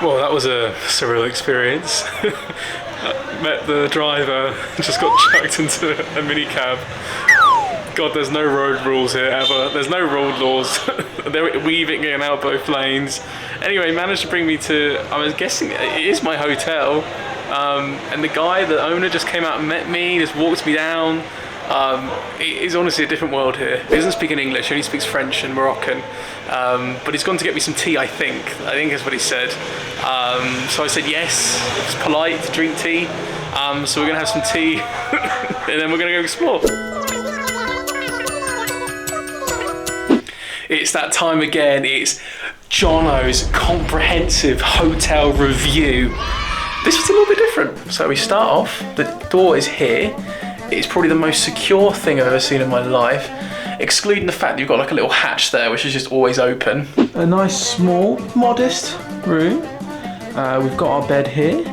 Well, that was a surreal experience. Met the driver, just got chucked into a minicab. God, there's no road rules here ever. There's no road laws. They're weaving in and out both lanes. Anyway, managed to bring me to, I was guessing it is my hotel. And the guy, the owner, just came out and met me, just walked me down. It is honestly a different world here. He doesn't speak in English, he only speaks French and Moroccan. But he's gone to get me some tea, I think is what he said. So I said yes, it's polite to drink tea. So we're gonna have some tea and then we're gonna go explore. It's that time again, it's Jono's comprehensive hotel review. This was a little bit different. So we start off, the door is here. It's probably the most secure thing I've ever seen in my life, excluding the fact that you've got like a little hatch there, which is just always open. A nice, small, modest room. We've got our bed here.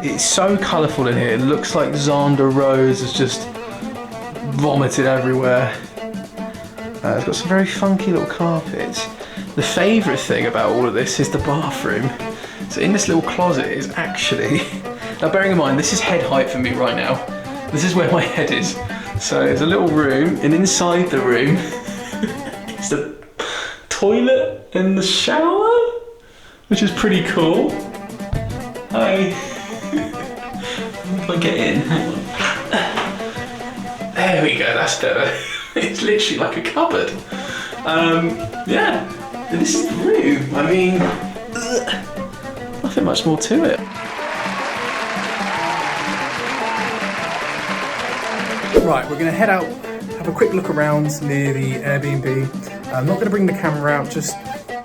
It's so colourful in here. It looks like Xander Rose has just vomited everywhere. It's got some very funky little carpets. The favourite thing about all of this is the bathroom. So in this little closet is actually, now bearing in mind this is head height for me right now. This is where my head is. So it's a little room, and inside the room is the toilet and the shower, which is pretty cool. Hi. How do I get in? There we go, that's better. It's literally like a cupboard. Yeah, and this is the room. I mean, nothing much more to it. Right, we're going to head out, have a quick look around near the Airbnb. I'm not going to bring the camera out, just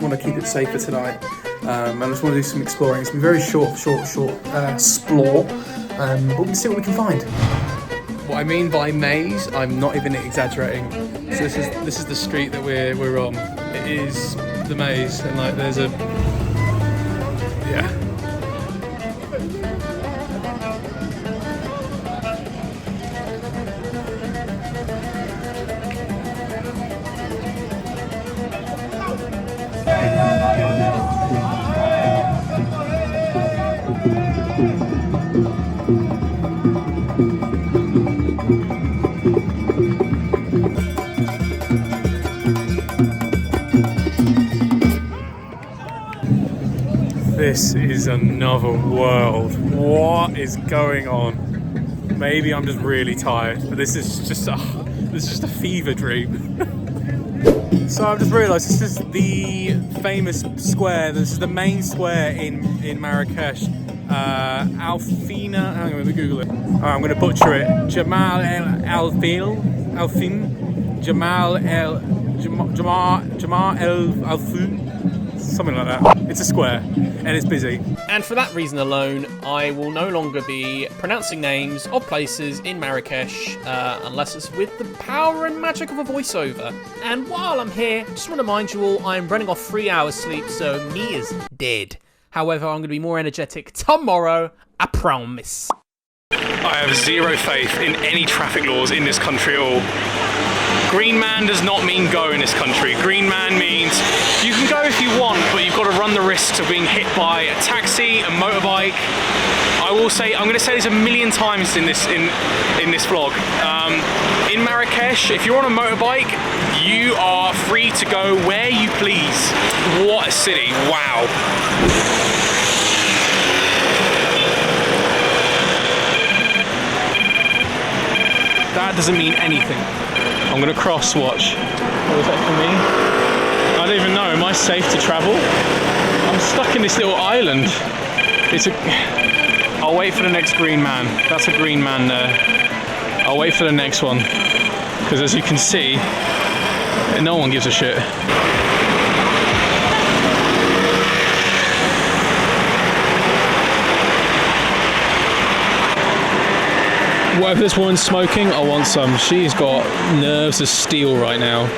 want to keep it safe for tonight. I just want to do some exploring. It's been very short explore, but we can see what we can find. What I mean by maze, I'm not even exaggerating. So this is the street that we're on. It is the maze, and like there's a yeah. This is another world. What is going on? Maybe I'm just really tired, but this is just a fever dream. So I've just realised this is the famous square. This is the main square in Marrakech. Alfina. Hang on, let me Google it. I'm going to butcher it. Jamal El Alfin. Jamal El Alfin. Something like that. It's a square, and it's busy. And for that reason alone, I will no longer be pronouncing names of places in Marrakech unless it's with the power and magic of a voiceover. And while I'm here, just want to remind you all, I'm running off 3 hours sleep, so me is dead. However, I'm going to be more energetic tomorrow, I promise. I have zero faith in any traffic laws in this country at all. Green man does not mean go in this country. Green man means you can go if you want, but you've got to run the risks of being hit by a taxi, a motorbike. I will say, I'm going to say this a million times in this vlog. In Marrakech, if you're on a motorbike, you are free to go where you please. What a city! Wow. That doesn't mean anything. I'm gonna cross watch. What was that for me? I don't even know, am I safe to travel? I'm stuck in this little island. I'll wait for the next green man. That's a green man there. I'll wait for the next one. Because as you can see, no one gives a shit. Whatever this woman's smoking, I want some. She's got nerves of steel right now.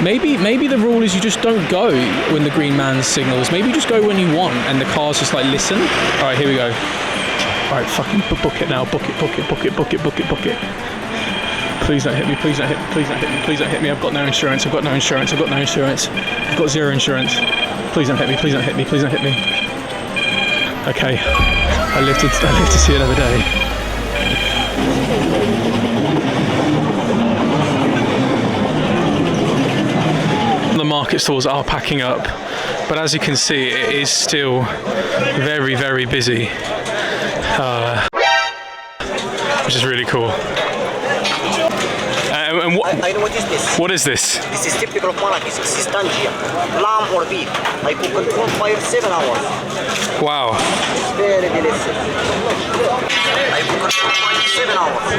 Maybe the rule is you just don't go when the green man signals. Maybe you just go when you want and the car's just like, listen. All right, here we go. All right, fucking book it now. Book it. Please don't hit me, please don't hit me, please don't hit me, please don't hit me. I've got no insurance, I've got no insurance. I've got zero insurance. Please don't hit me, please don't hit me, please don't hit me. Okay, I live to see another day. The market stalls are packing up, but as you can see, it is still very, very busy, which is really cool. And I know what is this. What is this? This is typical of Marrakech. This is tangia, lamb or beef. I cook it for 7 hours. Wow. It's very delicious. I cook it for 7 hours.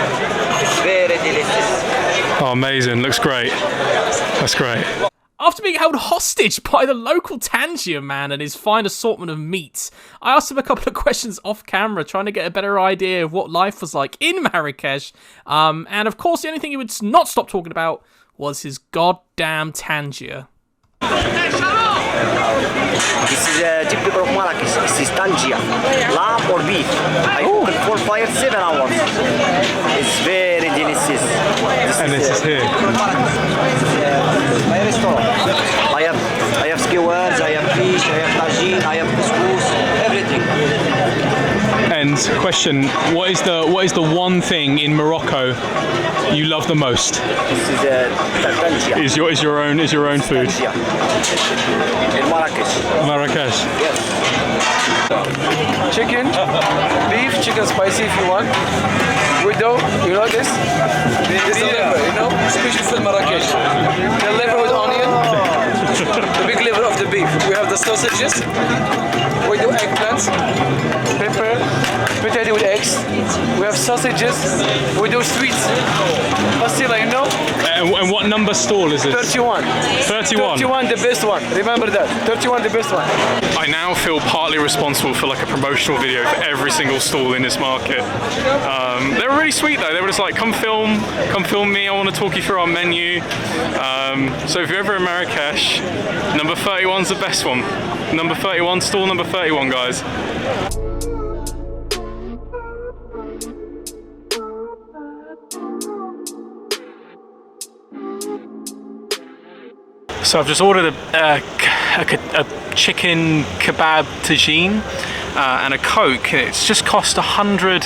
It's very delicious. Oh, amazing. Looks great. That's great. After being held hostage by the local Tangier man and his fine assortment of meats, I asked him a couple of questions off camera, trying to get a better idea of what life was like in Marrakech. And of course, the only thing he would not stop talking about was his goddamn Tangier. This is typical of Marrakech. This is tangia, lamb or beef. I cook it for 7 hours. It's very delicious. This is here. My restaurant. I have skewers, I have fish, I have tagine, I have couscous, everything. And question: what is the one thing in Morocco you love the most? This is tangia. Is your own food? Tangia. In Marrakech. Marrakech. Yes. Chicken, beef, chicken spicy if you want. With dough, you know this? This is liver, you know? Special food Marrakech. The liver with onion. The big liver of the beef. We have the sausages. We do eggplants, pepper, potato with eggs. We have sausages. We do sweets. Pastilla, you know? And what number stall is this? 31. 31. 31, the best one. Remember that. 31, the best one. I now feel partly responsible for like a promotional video for every single stall in this market. They were really sweet though. They were just like, come film me. I want to talk you through our menu. So if you're ever in Marrakech, number 31's the best one. Number 31, stall number 31, guys. So I've just ordered a chicken kebab tagine and a Coke. It's just cost 100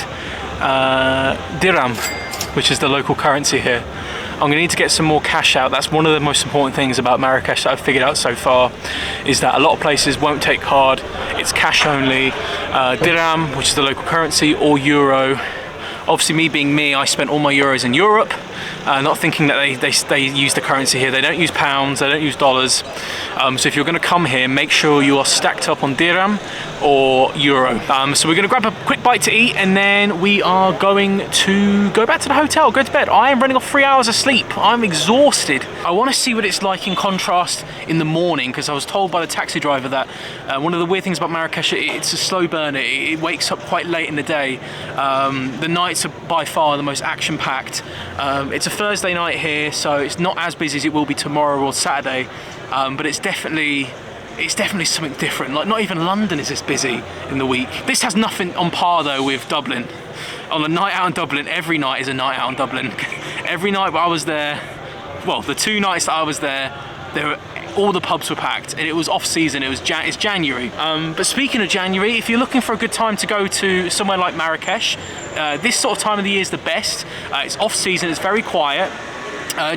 dirham, which is the local currency here. I'm going to need to get some more cash out. That's one of the most important things about Marrakech that I've figured out so far, is that a lot of places won't take card. It's cash only. Dirham, which is the local currency, or euro. Obviously, me being me, I spent all my euros in Europe, not thinking that they use the currency here. They don't use pounds, they don't use dollars. So if you're going to come here, make sure you are stacked up on dirham or euro. So we're going to grab a quick bite to eat, and then we are going to go back to the hotel, go to bed. I am running off 3 hours of sleep. I'm exhausted. I want to see what it's like in contrast in the morning, because I was told by the taxi driver that one of the weird things about Marrakech, it's a slow burner. It wakes up quite late in the day. The nights are by far the most action-packed. It's a Thursday night here, so it's not as busy as it will be tomorrow or Saturday, but it's definitely something different. Like, not even London is this busy in the week. This has nothing on par though with Dublin. On a night out in Dublin, every night is a night out in Dublin. Every night I was there, well, the 2 nights that I was there were, all the pubs were packed, and it was off season. It's January. But speaking of January, if you're looking for a good time to go to somewhere like Marrakech, this sort of time of the year is the best. It's off season, it's very quiet.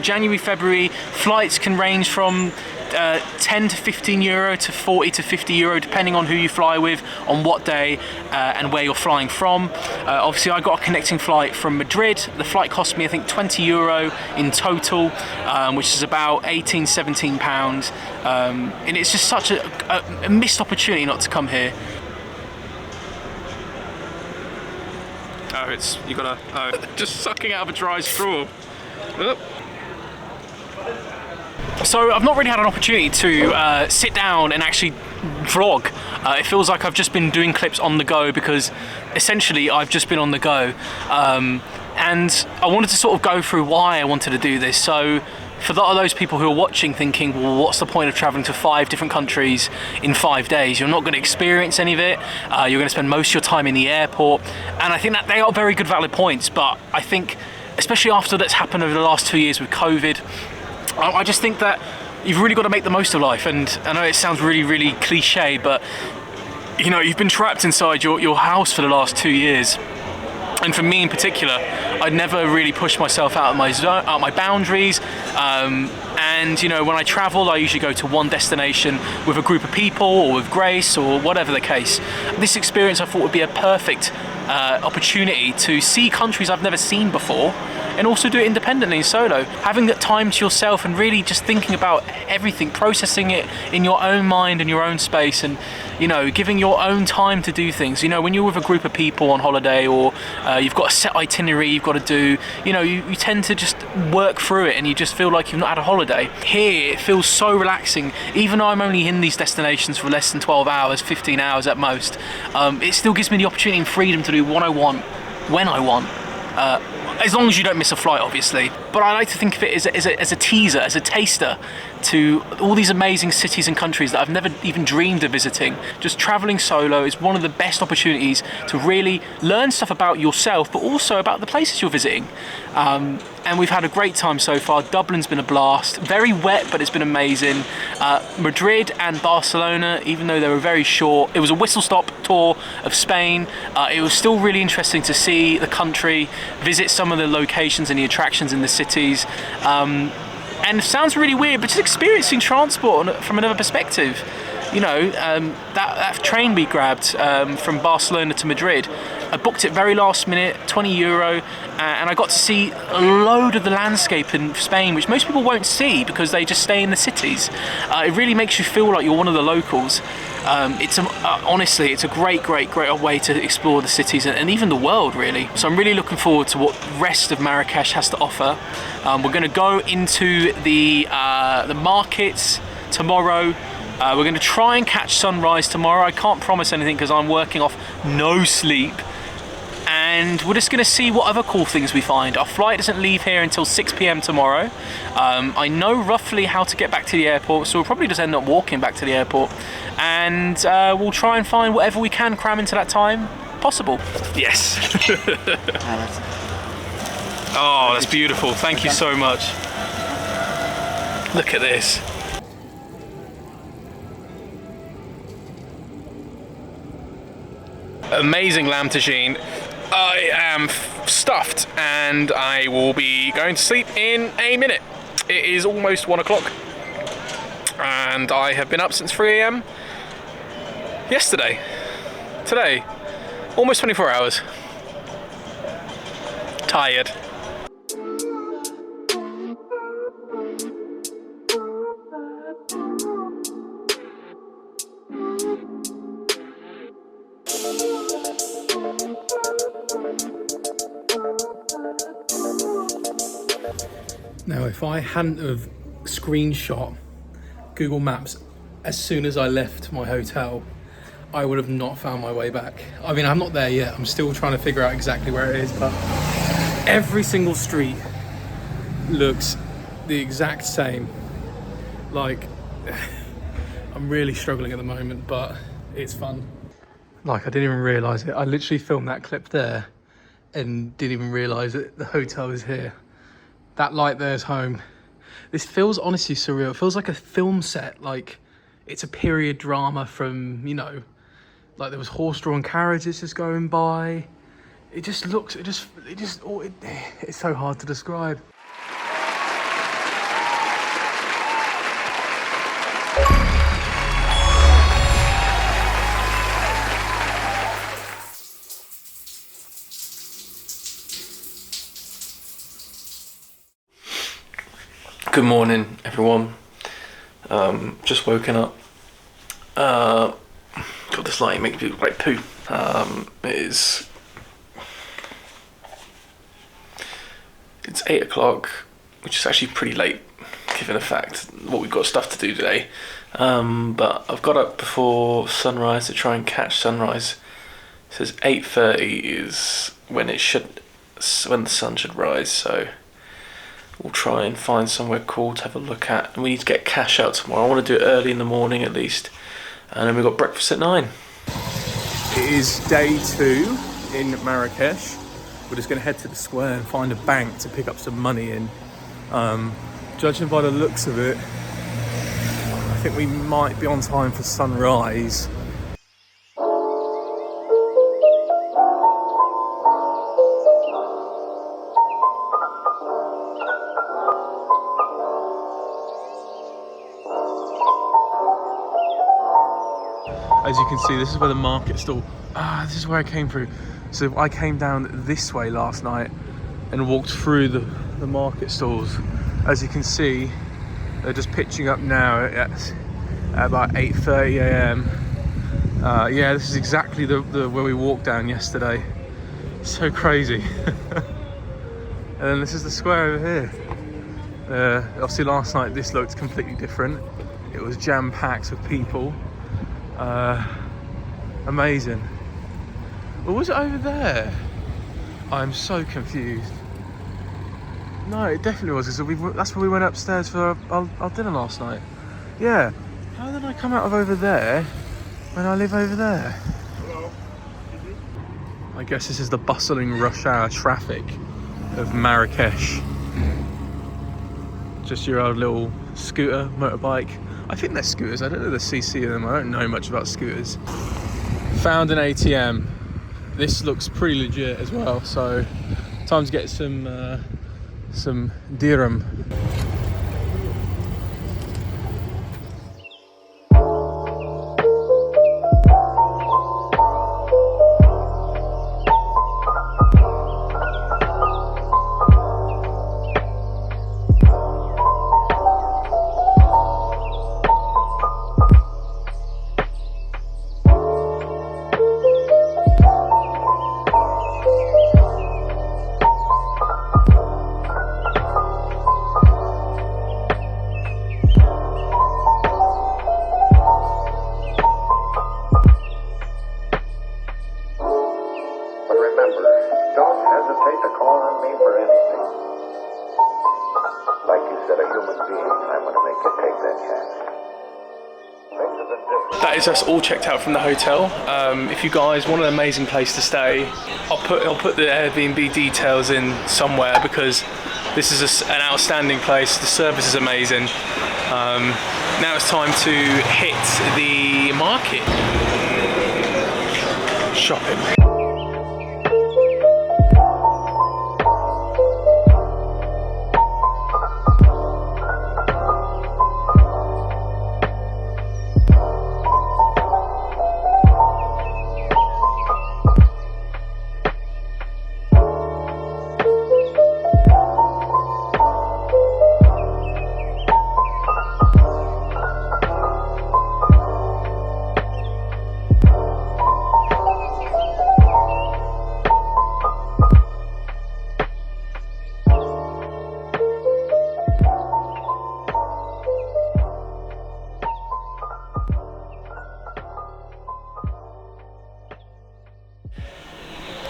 January, February, flights can range from 10 to 15 euro to 40 to 50 euro, depending on who you fly with, on what day, and where you're flying from. Obviously, I got a connecting flight from Madrid. The flight cost me, I think, 20 euro in total, which is about 18, 17 pounds. And it's just such a missed opportunity not to come here. Oh, you gotta, just sucking out of a dry straw. Oop. So I've not really had an opportunity to sit down and actually vlog. It feels like I've just been doing clips on the go because essentially I've just been on the go. And I wanted to sort of go through why I wanted to do this. So for a lot of those people who are watching thinking, well, what's the point of traveling to 5 different countries in 5 days? You're not going to experience any of it. You're going to spend most of your time in the airport. And I think that they are very good, valid points. But I think, especially after that's happened over the last 2 years with COVID, I just think that you've really got to make the most of life. And I know it sounds really, really cliche, but you know, you've been trapped inside your house for the last 2 years. And for me in particular, I'd never really pushed myself out of my zone, out of my boundaries. And you know, when I travel, I usually go to one destination with a group of people or with Grace or whatever the case. This experience I thought would be a perfect opportunity to see countries I've never seen before, and also do it independently and solo. Having that time to yourself and really just thinking about everything, processing it in your own mind and your own space, and you know, giving your own time to do things. You know, when you're with a group of people on holiday, or you've got a set itinerary you've got to do, you know, you tend to just work through it and you just feel like you've not had a holiday. Here, it feels so relaxing. Even though I'm only in these destinations for less than 12 hours, 15 hours at most, it still gives me the opportunity and freedom to do what I want, when I want. As long as you don't miss a flight, obviously. But I like to think of it as a teaser, as a taster to all these amazing cities and countries that I've never even dreamed of visiting. Just traveling solo is one of the best opportunities to really learn stuff about yourself, but also about the places you're visiting. And we've had a great time so far. Dublin's been a blast. Very wet, but it's been amazing. Madrid and Barcelona, even though they were very short, it was a whistle-stop tour of Spain. It was still really interesting to see the country, visit some of the locations and the attractions in the cities. And it sounds really weird, but just experiencing transport from another perspective. You know, that train we grabbed from Barcelona to Madrid, I booked it very last minute, €20, and I got to see a load of the landscape in Spain, which most people won't see because they just stay in the cities. It really makes you feel like you're one of the locals. Honestly, it's a great way to explore the cities and even the world, really. So I'm really looking forward to what the rest of Marrakech has to offer. We're going to go into the markets tomorrow. We're going to try and catch sunrise tomorrow. I can't promise anything because I'm working off no sleep. And we're just going to see what other cool things we find. Our flight doesn't leave here until 6 p.m. tomorrow. I know roughly how to get back to the airport, so we'll probably just end up walking back to the airport. And we'll try and find whatever we can cram into that time possible. Yes. Oh, that's beautiful. Thank you so much. Look at this. Amazing lamb tagine. I am stuffed and I will be going to sleep in a minute. It is almost 1 o'clock and I have been up since 3 a.m. yesterday. Today, almost 24 hours. Tired. Now, if I hadn't have screenshot Google Maps as soon as I left my hotel, I would have not found my way back. I mean, I'm not there yet. I'm still trying to figure out exactly where it is, but every single street looks the exact same. Like, I'm really struggling at the moment, but it's fun. Like, I didn't even realise it. I literally filmed that clip there and didn't even realise that the hotel is here. That light there's home. This feels honestly surreal. It feels like a film set, like it's a period drama from, you know, like there was horse-drawn carriages just going by. It just looks, it's so hard to describe. Good morning, everyone. Just woken up. God, this lighting makes me look like poo. It is It's 8 o'clock, which is actually pretty late given the fact what we've got stuff to do today. But I've got up before sunrise to try and catch sunrise. It says 8:30 is when the sun should rise, so we'll try and find somewhere cool to have a look at. And we need to get cash out tomorrow. I want to do it early in the morning at least. And then we've got breakfast at 9. It is day 2 in Marrakech. We're just going to head to the square and find a bank to pick up some money in. Judging by the looks of it, I think we might be on time for sunrise. As you can see, this is where the market stall. This is where I came through. So I came down this way last night and walked through the market stalls. As you can see, they're just pitching up now at about 8:30 a.m. Yeah, this is exactly the where we walked down yesterday. So crazy. And then this is the square over here. Obviously last night this looked completely different. It was jam-packed with people. Amazing. Or was it over there? I'm so confused. No, it definitely was. That's where we went upstairs for our dinner last night. Yeah. How did I come out of over there when I live over there? Hello. I guess this is the bustling rush hour traffic of Marrakech. Just your old little scooter, motorbike. I think they're scooters. I don't know the CC of them. I don't know much about scooters. Found an ATM. This looks pretty legit as well. So time to get some dirham. That is us all checked out from the hotel. If you guys want an amazing place to stay, I'll put the Airbnb details in somewhere because this is an outstanding place. The service is amazing. Now it's time to hit the market. Shopping.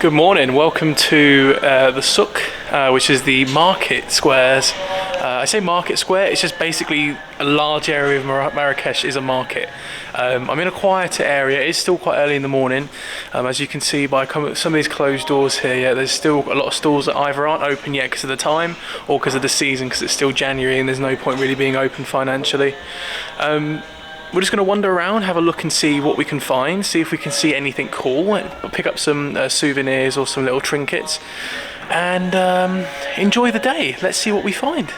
Good morning, welcome to the souk, which is the market squares. I say market square, it's just basically a large area of Marrakech is a market. I'm in a quieter area, it's still quite early in the morning. As you can see by some of these closed doors here, yeah, there's still a lot of stalls that either aren't open yet because of the time or because of the season, because it's still January and there's no point really being open financially. We're just going to wander around, have a look and see what we can find, see if we can see anything cool, pick up some souvenirs or some little trinkets, and enjoy the day. Let's see what we find.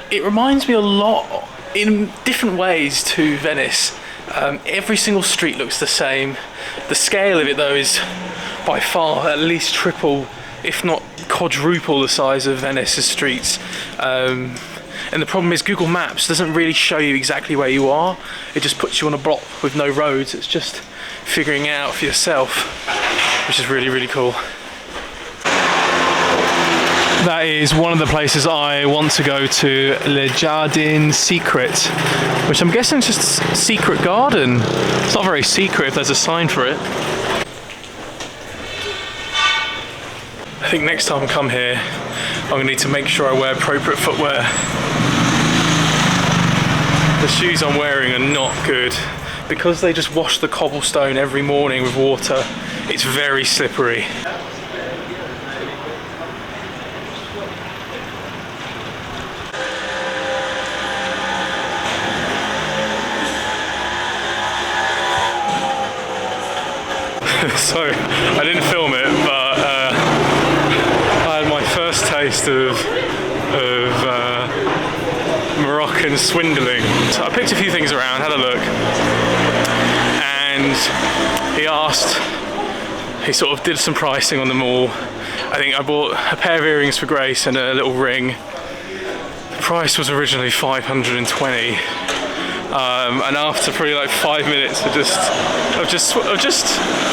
It reminds me a lot, in different ways, to Venice. Every single street looks the same. The scale of it, though, is by far at least triple, if not quadruple, the size of Venice's streets. And the problem is Google Maps doesn't really show you exactly where you are. It just puts you on a block with no roads. It's just figuring it out for yourself, which is really, really cool. That is one of the places I want to go to, Le Jardin Secret, which I'm guessing is just a secret garden. It's not very secret if there's a sign for it. I think next time I come here, I'm going to need to make sure I wear appropriate footwear. The shoes I'm wearing are not good. Because they just wash the cobblestone every morning with water, it's very slippery. So, I didn't film it, but I had my first taste of Moroccan swindling. So I picked a few things around, had a look, and he sort of did some pricing on them all. I think I bought a pair of earrings for Grace and a little ring. The price was originally 520. And after probably like 5 minutes of just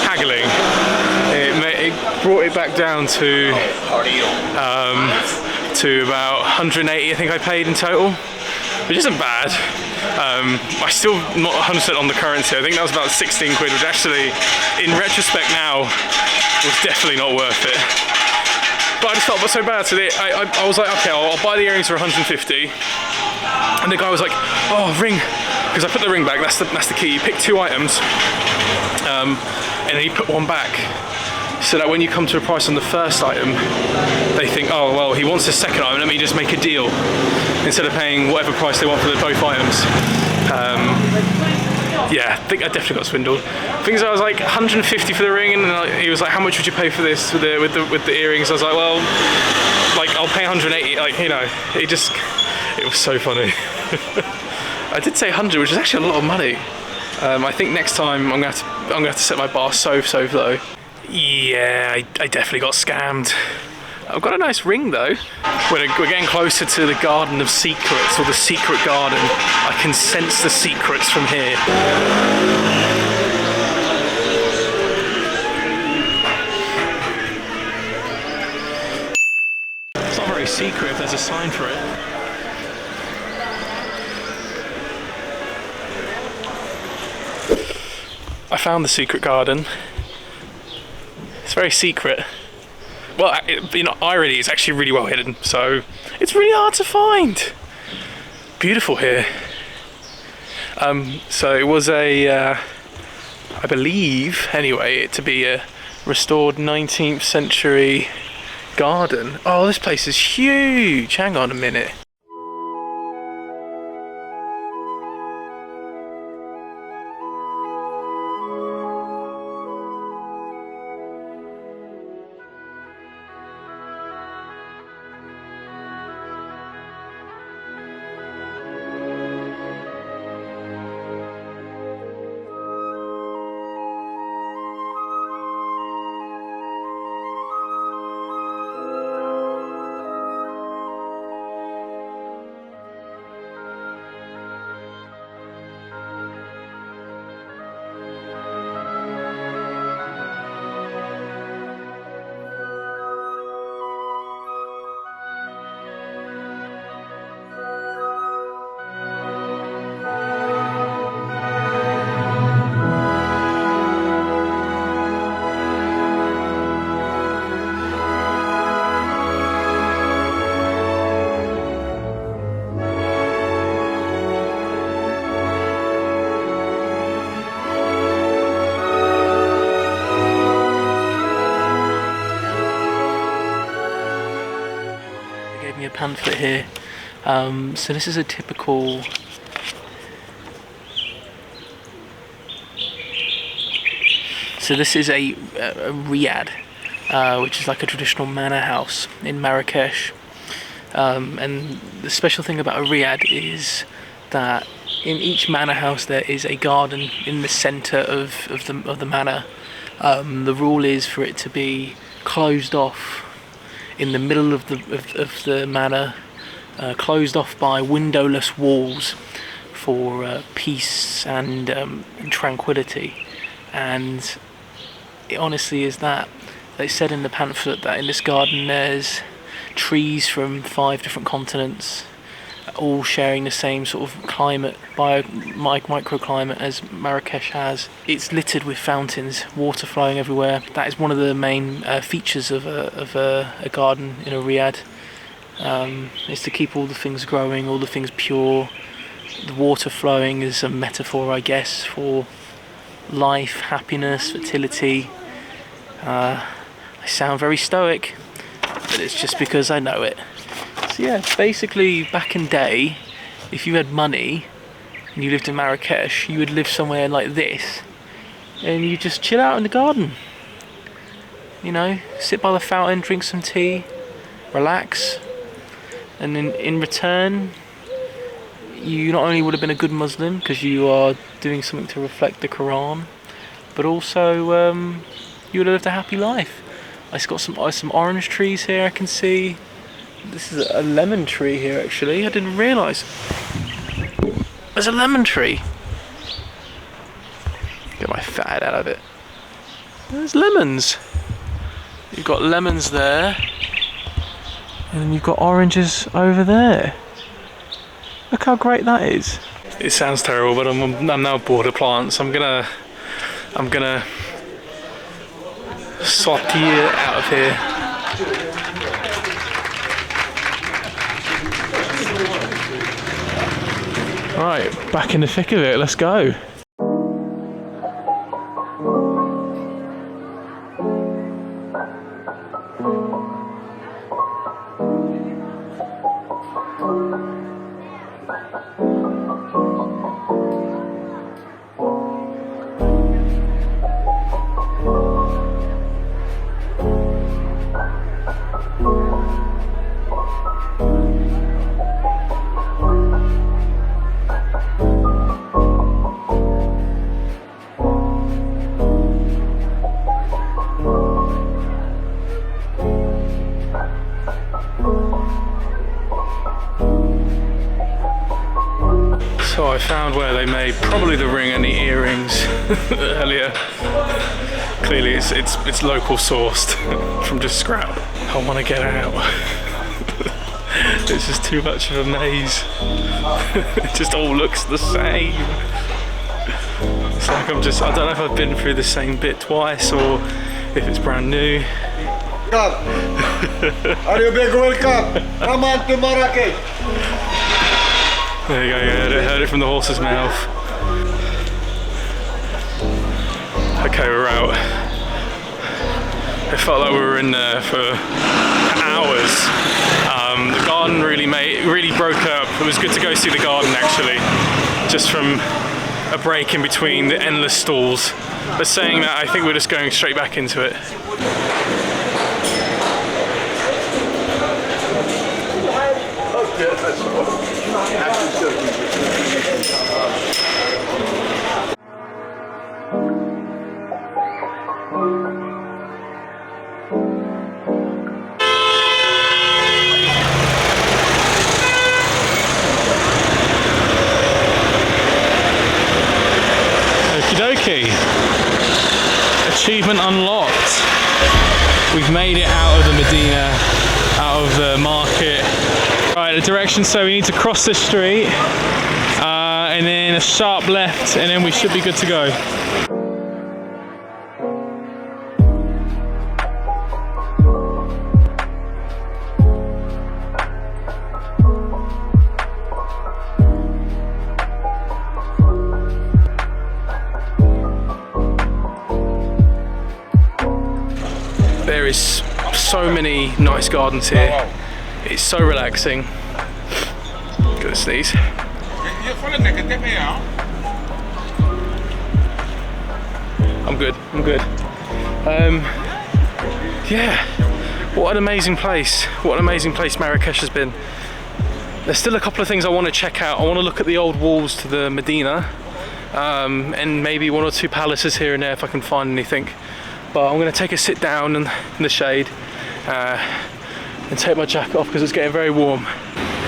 haggling, it brought it back down to about 180. I think I paid in total, which isn't bad. I still not 100% on the currency. I think that was about 16 quid, which actually, in retrospect now, was definitely not worth it. But I just felt so bad. So I was like, okay, I'll buy the earrings for 150. And the guy was like, oh, ring. Because I put the ring back, that's the key. You pick 2 items, and then you put one back. So that when you come to a price on the first item, they think, oh, well, he wants the second item, let me just make a deal. Instead of paying whatever price they want for both items. Yeah, I think I definitely got swindled. Things I was like 150 for the ring, and then he was like, how much would you pay for this with the earrings? I was like, well, like I'll pay 180. Like, you know, it was so funny. I did say 100, which is actually a lot of money. I think next time I'm gonna have to set my bar so low. Yeah, I definitely got scammed. I've got a nice ring though. We're getting closer to the Garden of Secrets, or the Secret Garden. I can sense the secrets from here. It's not very secret if there's a sign for it. I found the secret garden. It's very secret. Well, irony, it's actually really well hidden, so it's really hard to find. Beautiful here. So it was I believe, anyway, to be a restored 19th century garden. Oh, this place is huge. Hang on a minute. A pamphlet here. So this is a typical this is a Riad, which is like a traditional manor house in Marrakech, and the special thing about a Riad is that in each manor house there is a garden in the centre of the manor. The rule is for it to be closed off in the middle of the manor, closed off by windowless walls for peace and tranquility. And it honestly is that. They said in the pamphlet that in this garden there's trees from 5 different continents, all sharing the same sort of climate, microclimate as Marrakech has. It's littered with fountains, water flowing everywhere. That is one of the main features of a garden in a riad, is to keep all the things growing, all the things pure. The water flowing is a metaphor, I guess, for life, happiness, fertility. I sound very stoic, but it's just because I know it. So yeah, basically back in day, if you had money and you lived in Marrakech, you would live somewhere like this and you just chill out in the garden. You know, sit by the fountain, drink some tea, relax, and in return, you not only would have been a good Muslim because you are doing something to reflect the Quran, but also you would have lived a happy life. I've got some orange trees here I can see. This is a lemon tree here actually. I didn't realise. There's a lemon tree. Get my fat head out of it. There's lemons. You've got lemons there. And then you've got oranges over there. Look how great that is. It sounds terrible, but I'm now bored of plants. I'm gonna sortir out of here. Right, back in the thick of it, let's go. So I found where they made probably the ring and the earrings earlier. Clearly it's local sourced from just scrap. I want to get out. This is too much of a maze. It just all looks the same. It's like I don't know if I've been through the same bit twice or if it's brand new. Are you big welcome? Come on to Marrakech. There you go, yeah, I heard it from the horse's mouth. Okay, we're out. It felt like we were in there for hours. The garden really broke up. It was good to go see the garden actually, just from a break in between the endless stalls. But saying that, I think we're just going straight back into it. Okie dokie. Achievement unlocked. We've made it out of the Medina, out of the market. Right, the direction, so we need to cross this street and then a sharp left and then we should be good to go. There is so many nice gardens here. It's so relaxing. Gonna sneeze. I'm good. Yeah, what an amazing place. What an amazing place Marrakech has been. There's still a couple of things I want to check out. I want to look at the old walls to the Medina, and maybe 1 or 2 palaces here and there if I can find anything. But I'm going to take a sit down in the shade and take my jacket off because it's getting very warm.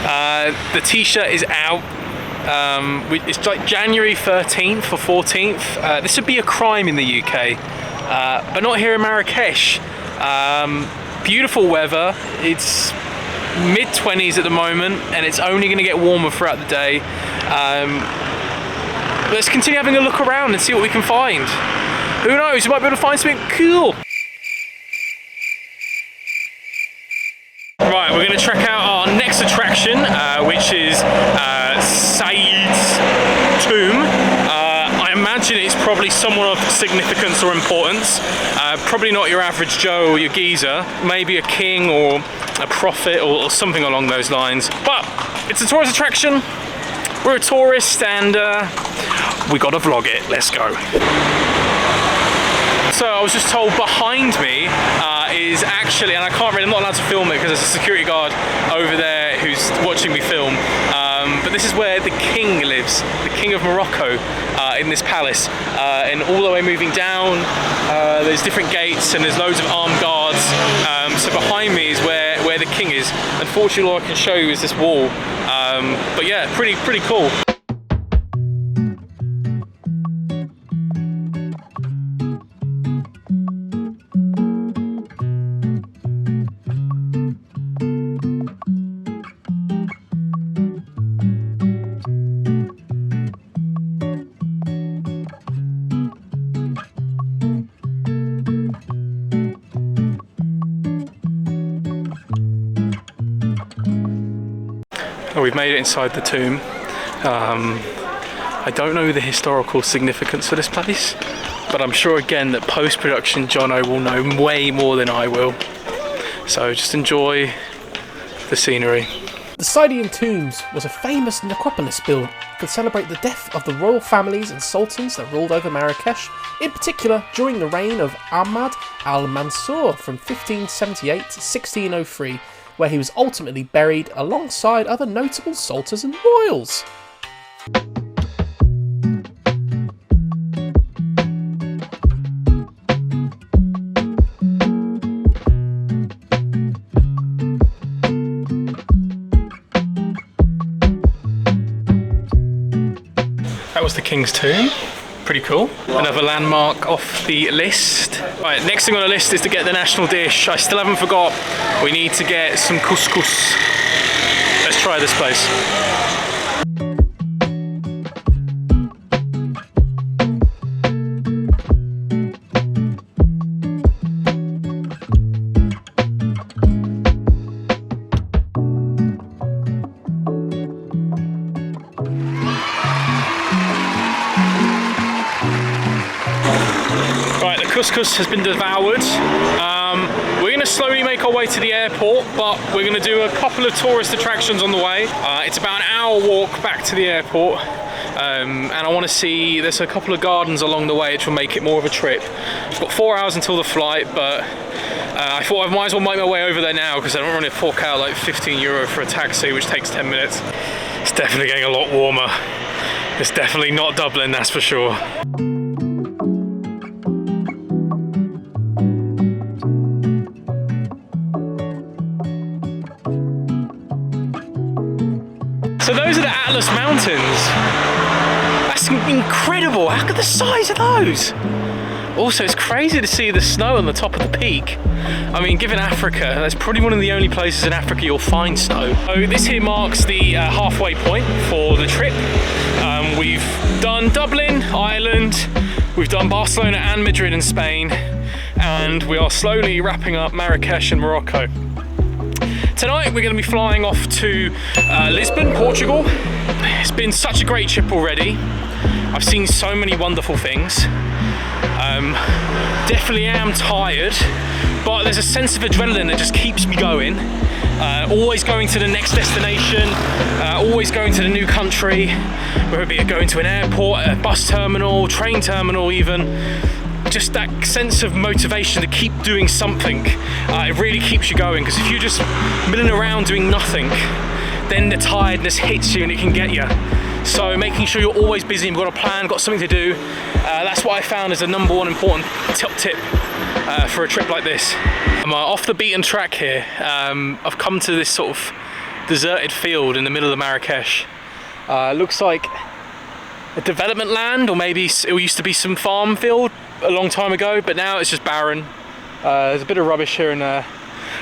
The t-shirt is out. It's like January 13th or 14th. This would be a crime in the UK, but not here in Marrakech. Beautiful weather. It's mid-20s at the moment, and it's only going to get warmer throughout the day. Let's continue having a look around and see what we can find. Who knows, we might be able to find something cool. Right, we're going to check out our next attraction, which is Said's tomb. I imagine it's probably someone of significance or importance. Probably not your average Joe or your geezer. Maybe a king or a prophet or something along those lines. But it's a tourist attraction. We're a tourist and we gotta vlog it. Let's go. So I was just told behind me is actually, and I'm not allowed to film it because there's a security guard over there who's watching me film. But this is where the king lives, the king of Morocco, in this palace. And all the way moving down, there's different gates and there's loads of armed guards. So behind me is where the king is. Unfortunately, all I can show you is this wall. But yeah, pretty cool. We've made it inside the tomb. I don't know the historical significance for this place, but I'm sure again that post-production Jono will know way more than I will. So just enjoy the scenery. The Saidian tombs was a famous necropolis built to celebrate the death of the royal families and sultans that ruled over Marrakech, in particular during the reign of Ahmad al-Mansur from 1578 to 1603, where he was ultimately buried alongside other notable sultans and royals. That was the king's tomb. Pretty cool. Another landmark off the list. Right, next thing on the list is to get the national dish. I still haven't forgot. We need to get some couscous. Let's try this place. Couscous has been devoured. We're going to slowly make our way to the airport, but we're going to do a couple of tourist attractions on the way. It's about an hour walk back to the airport, and I want to see, there's a couple of gardens along the way which will make it more of a trip. I've got 4 hours until the flight, but I thought I might as well make my way over there now because I don't want to fork out like €15 for a taxi, which takes 10 minutes. It's definitely getting a lot warmer. It's definitely not Dublin, that's for sure. So those are the Atlas Mountains. That's incredible. Look at the size of those. Also, it's crazy to see the snow on the top of the peak. I mean, given Africa, that's probably one of the only places in Africa you'll find snow. So this here marks the halfway point for the trip. We've done Dublin, Ireland, we've done Barcelona and Madrid in Spain, and we are slowly wrapping up Marrakech and Morocco. Tonight we're going to be flying off to Lisbon, Portugal. It's been such a great trip already. I've seen so many wonderful things. Definitely am tired, but there's a sense of adrenaline that just keeps me going. Always going to the next destination, always going to the new country, whether it be going to an airport, a bus terminal, train terminal even. Just that sense of motivation to keep doing something, it really keeps you going, because if you're just milling around doing nothing, then the tiredness hits you and it can get you. So making sure you're always busy and got a plan, got something to do, that's what I found is the #1 important tip for a trip like this. I'm off the beaten track here. I've come to this sort of deserted field in the middle of Marrakech. Looks like a development land, or maybe it used to be some farm field a long time ago, but now it's just barren. There's a bit of rubbish here and there.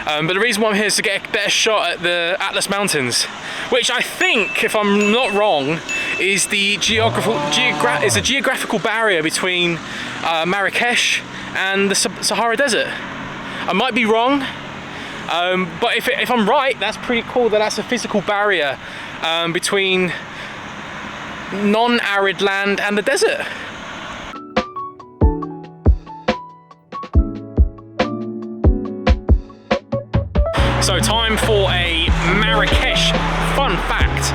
But the reason why I'm here is to get a better shot at the Atlas Mountains, which I think, if I'm not wrong, is the geographical barrier between Marrakech and the Sahara Desert. I might be wrong, but if I'm right, that's pretty cool that that's a physical barrier between non-arid land and the desert. So time for a Marrakech fun fact.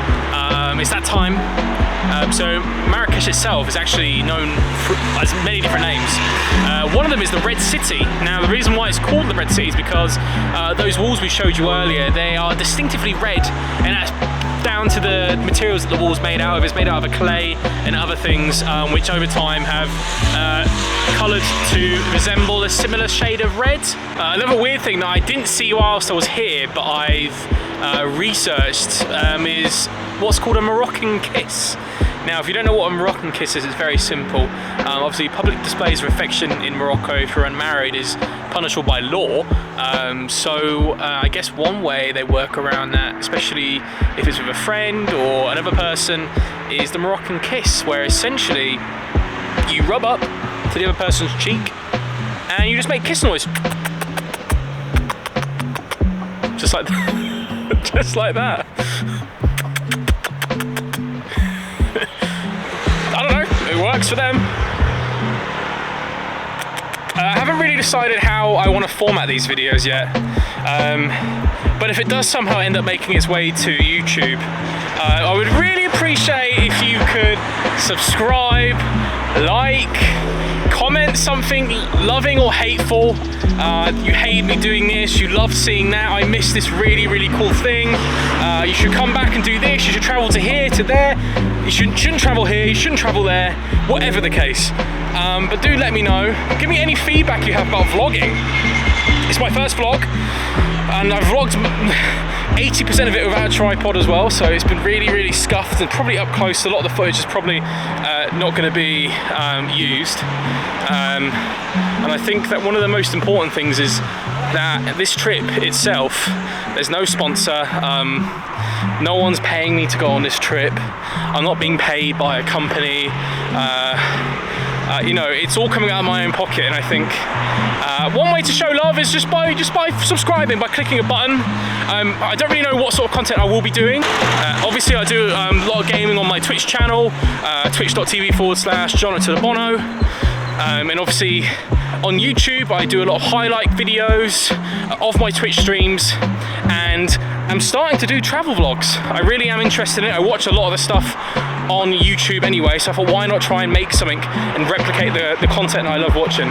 It's that time. So Marrakech itself is actually known as many different names. One of them is the Red City. Now the reason why it's called the Red City is because those walls we showed you earlier, they are distinctively red, and that's down to the materials that the wall's made out of. It's made out of a clay and other things which over time have coloured to resemble a similar shade of red. Another weird thing that I didn't see whilst I was here, but I've researched, is what's called a Moroccan kiss. Now, if you don't know what a Moroccan kiss is, it's very simple. Obviously, public displays of affection in Morocco, if you're unmarried, is punishable by law. I guess one way they work around that, especially if it's with a friend or another person, is the Moroccan kiss, where essentially you rub up to the other person's cheek and you just make kiss noise. Just like that. Just like that. I don't know, it works for them. I haven't really decided how I want to format these videos yet, but if it does somehow end up making its way to YouTube, I would really appreciate if you could subscribe, like, comment something loving or hateful. You hate me doing this, you love seeing that, I miss this really, really cool thing. You should come back and do this, you should travel to here, to there. You shouldn't travel here, you shouldn't travel there, whatever the case. But do let me know. Give me any feedback you have about vlogging. It's my first vlog, and I've vlogged 80% of it without a tripod as well, so it's been really, really scuffed and probably up close. A lot of the footage is probably not going to be used. And I think that one of the most important things is that this trip itself, there's no sponsor. No one's paying me to go on this trip. I'm not being paid by a company. You know, it's all coming out of my own pocket, and I think one way to show love is just by subscribing, by clicking a button. I don't really know what sort of content I will be doing. Obviously, I do a lot of gaming on my Twitch channel, twitch.tv/Jonathan and obviously on YouTube, I do a lot of highlight videos of my Twitch streams, and I'm starting to do travel vlogs. I really am interested in it. I watch a lot of the stuff on YouTube anyway, so I thought, why not try and make something and replicate the content I love watching.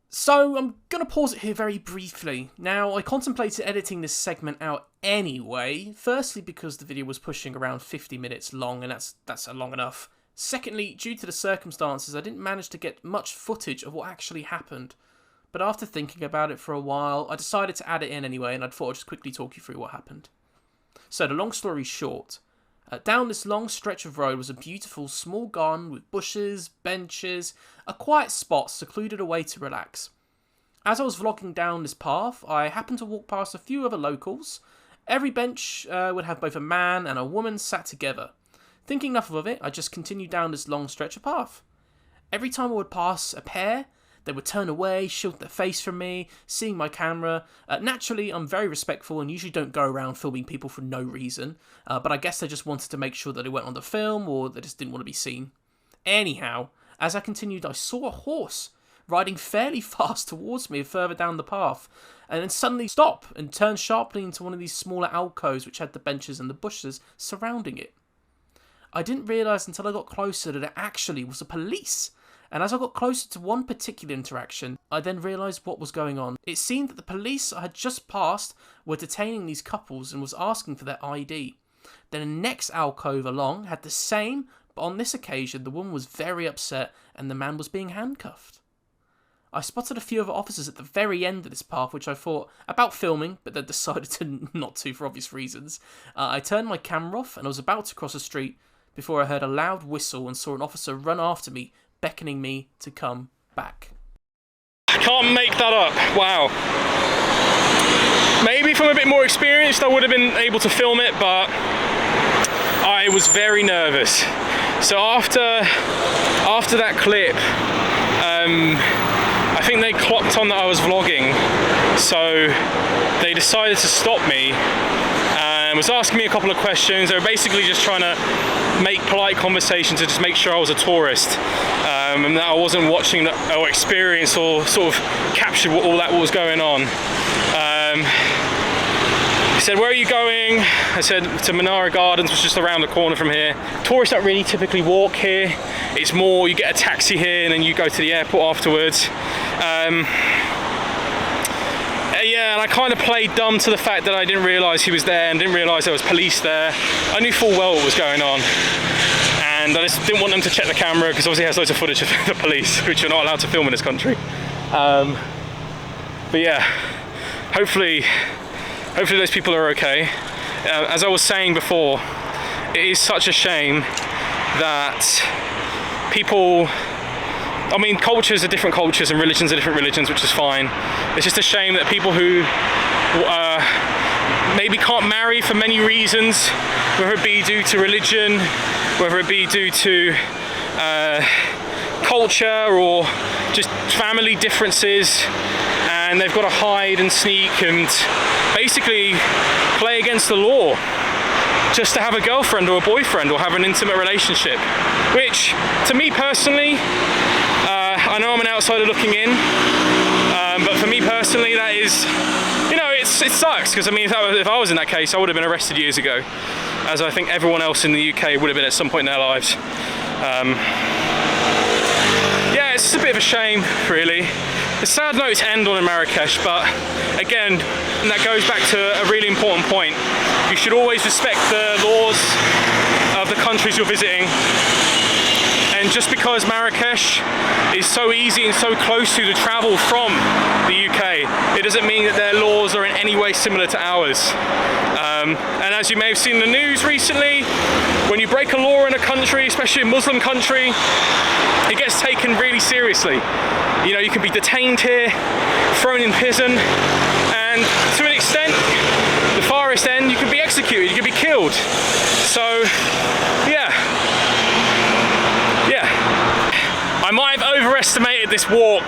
So I'm going to pause it here very briefly. Now, I contemplated editing this segment out anyway. Firstly, because the video was pushing around 50 minutes long, and that's long enough. Secondly, due to the circumstances, I didn't manage to get much footage of what actually happened. But after thinking about it for a while, I decided to add it in anyway, and I thought I'd just quickly talk you through what happened. So, the long story short, down this long stretch of road was a beautiful small garden with bushes, benches, a quiet spot secluded away to relax. As I was vlogging down this path, I happened to walk past a few other locals. Every bench would have both a man and a woman sat together. Thinking nothing of it, I just continued down this long stretch of path. Every time I would pass a pair, they would turn away, shield their face from me, seeing my camera. Naturally, I'm very respectful and usually don't go around filming people for no reason, but I guess they just wanted to make sure that it went on the film, or they just didn't want to be seen. Anyhow, as I continued, I saw a horse riding fairly fast towards me further down the path, and then suddenly stop and turn sharply into one of these smaller alcoves which had the benches and the bushes surrounding it. I didn't realise until I got closer that it actually was the police. And as I got closer to one particular interaction, I then realised what was going on. It seemed that the police I had just passed were detaining these couples and was asking for their ID. Then the next alcove along had the same, but on this occasion the woman was very upset and the man was being handcuffed. I spotted a few other officers at the very end of this path, which I thought about filming, but then decided to not to for obvious reasons. I turned my camera off and I was about to cross the street before I heard a loud whistle and saw an officer run after me, beckoning me to come back. I can't make that up. Wow. maybe if I'm a bit more experienced I would have been able to film it, but I was very nervous. So after that clip, I think they clocked on that I was vlogging, so they decided to stop me and was asking me a couple of questions. They were basically just trying to make polite conversation to just make sure I was a tourist, and that I wasn't watching or experienced or sort of captured what was going on. He said, where are you going? I said to Menara Gardens, which is just around the corner from here. Tourists don't really typically walk here. It's more, you get a taxi here and then you go to the airport afterwards. Yeah, and I kind of played dumb to the fact that I didn't realise he was there and didn't realise there was police there. I knew full well what was going on. And I just didn't want them to check the camera because obviously it has loads of footage of the police, which you're not allowed to film in this country. But yeah, hopefully those people are okay. As I was saying before, it is such a shame that people, I mean, cultures are different cultures and religions are different religions, which is fine. It's just a shame that people who maybe can't marry for many reasons, whether it be due to religion, whether it be due to culture or just family differences, and they've got to hide and sneak and basically play against the law just to have a girlfriend or a boyfriend or have an intimate relationship, which to me personally, I know I'm an outsider looking in, but for me personally that is, you know, it sucks, because I mean if I was in that case I would have been arrested years ago, as I think everyone else in the UK would have been at some point in their lives. Yeah, it's just a bit of a shame really. It's sad note to end on in Marrakech, but again, that goes back to a really important point. You should always respect the laws of the countries you're visiting. And just because Marrakech is so easy and so close to the travel from the UK, it doesn't mean that their laws are in any way similar to ours. And as you may have seen in the news recently, when you break a law in a country, especially a Muslim country, it gets taken really seriously. You know, you can be detained here, thrown in prison, and to an extent, the farthest end, you can be executed, you can be killed. So, yeah. I might have overestimated this walk.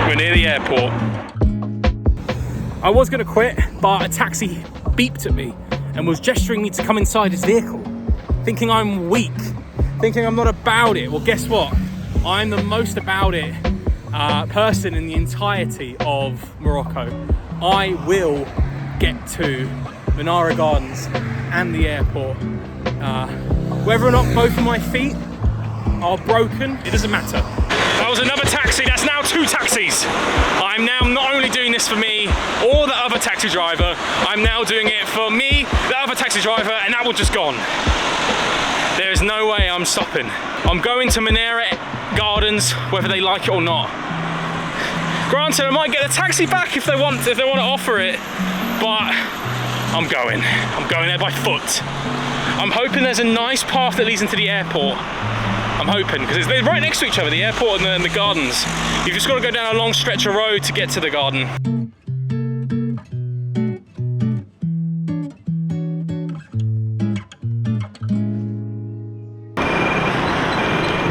We're near the airport. I was going to quit, but a taxi beeped at me and was gesturing me to come inside his vehicle, thinking I'm weak, thinking I'm not about it. Well, guess what? I'm the most about it person in the entirety of Morocco. I will get to Menara Gardens and the airport. Whether or not both of my feet are broken, it doesn't matter. That was another taxi, that's now 2 taxis. I'm now not only doing this for me or the other taxi driver, I'm now doing it for me, the other taxi driver, and that was just gone. There is no way I'm stopping. I'm going to Menara Gardens, whether they like it or not. Granted, I might get a taxi back if they want to offer it, but I'm going there by foot. I'm hoping there's a nice path that leads into the airport. I'm hoping, because they're right next to each other, the airport and the gardens. You've just got to go down a long stretch of road to get to the garden.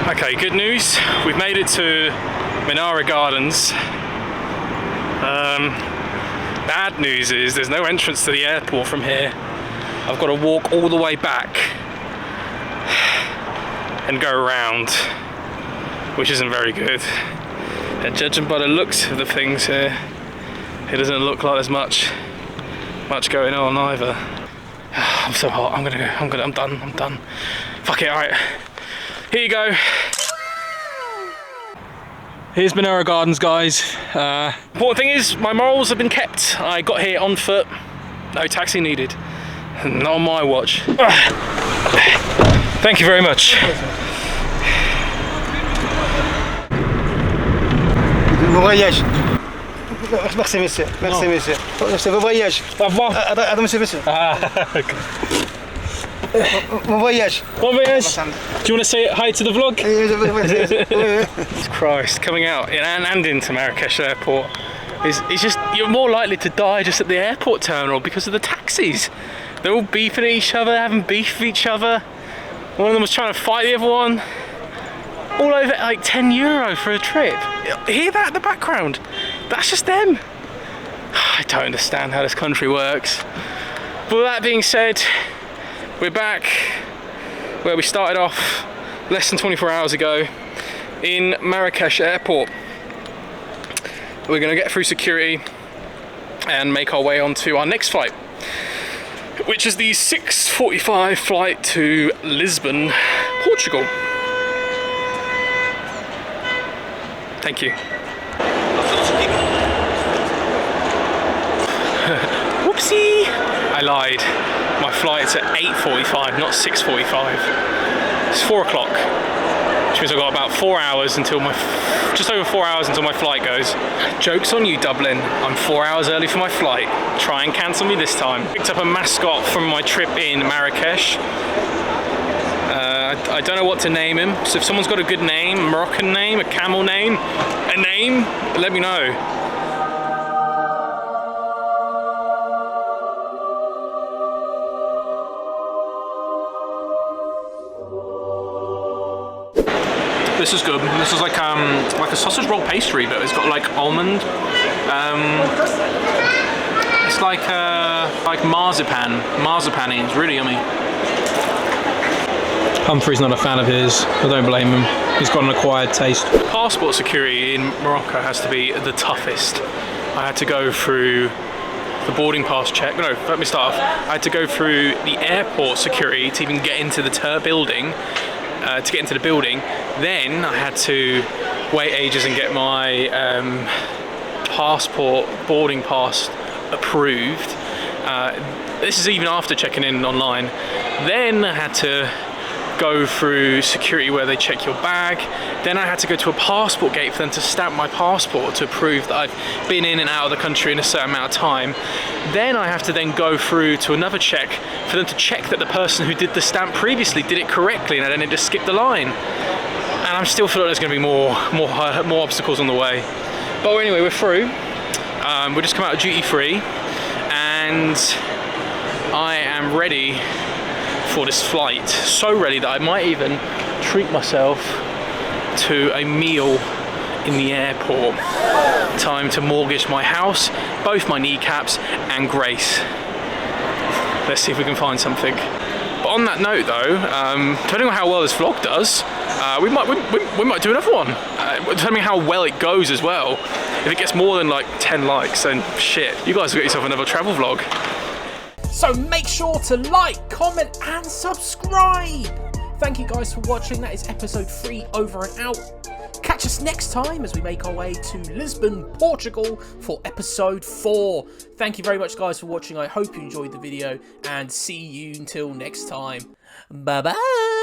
Okay, good news. We've made it to Menara Gardens. Bad news is there's no entrance to the airport from here. I've got to walk all the way back and go around, which isn't very good. And judging by the looks of the things here, it doesn't look like there's much going on either. I'm so hot. I'm done. Fuck it. All right. Here you go. Here's Menara Gardens, guys. Important thing is, my morals have been kept. I got here on foot, no taxi needed. Not on my watch. Thank you very much. Bon voyage. Merci, monsieur. Merci, monsieur. C'est bon voyage. Au revoir. Attends, monsieur. Ah, okay. Bon voyage. Bon voyage. Do you want to say hi to the vlog? Christ, coming out and into Marrakech airport is just, you're more likely to die just at the airport terminal because of the taxis. They're all beeping at each other, having beef with each other. One of them was trying to fight the other one. All over like €10 for a trip. Hear that in the background? That's just them. I don't understand how this country works. But with that being said, we're back where we started off less than 24 hours ago in Marrakech airport. We're going to get through security and make our way on to our next flight, which is the 6:45 flight to Lisbon, Portugal. Thank you. Whoopsie! I lied. My flight's at 8:45, not 6:45. It's 4 o'clock, which means I've got about 4 hours until just over 4 hours until my flight goes. Joke's on you, Dublin. I'm 4 hours early for my flight. Try and cancel me this time. Picked up a mascot from my trip in Marrakech. I don't know what to name him, so if someone's got a good name, a Moroccan name, a camel name, a name, let me know. This is good. This is like a sausage roll pastry, but it's got like almond. It's like marzipan-y. It's really yummy. Humphrey's not a fan of his. I don't blame him. He's got an acquired taste. Passport security in Morocco has to be the toughest. I had to go through the boarding pass check. No, let me start off. I had to go through the airport security to even get into the building. Then I had to wait ages and get my boarding pass approved. This is even after checking in online. Then I had to go through security where they check your bag. Then I had to go to a passport gate for them to stamp my passport to prove that I've been in and out of the country in a certain amount of time. Then I have to then go through to another check for them to check that the person who did the stamp previously did it correctly, and I didn't just skip the line. And I'm still feeling there's going to be more obstacles on the way. But anyway, we're through. We just come out of duty free, and I am ready for this flight. So ready that I might even treat myself to a meal in the airport. Time to mortgage my house, both my kneecaps and Grace. Let's see if we can find something. But on that note though, depending on how well this vlog does, we might do another one. Depending on how well it goes as well. If it gets more than like 10 likes, then shit, you guys will get yourself another travel vlog. So make sure to like, comment and subscribe. Thank you guys for watching. That is episode 3 over and out. Catch us next time as we make our way to Lisbon, Portugal for episode 4. Thank you very much guys for watching. I hope you enjoyed the video and see you until next time. Bye bye.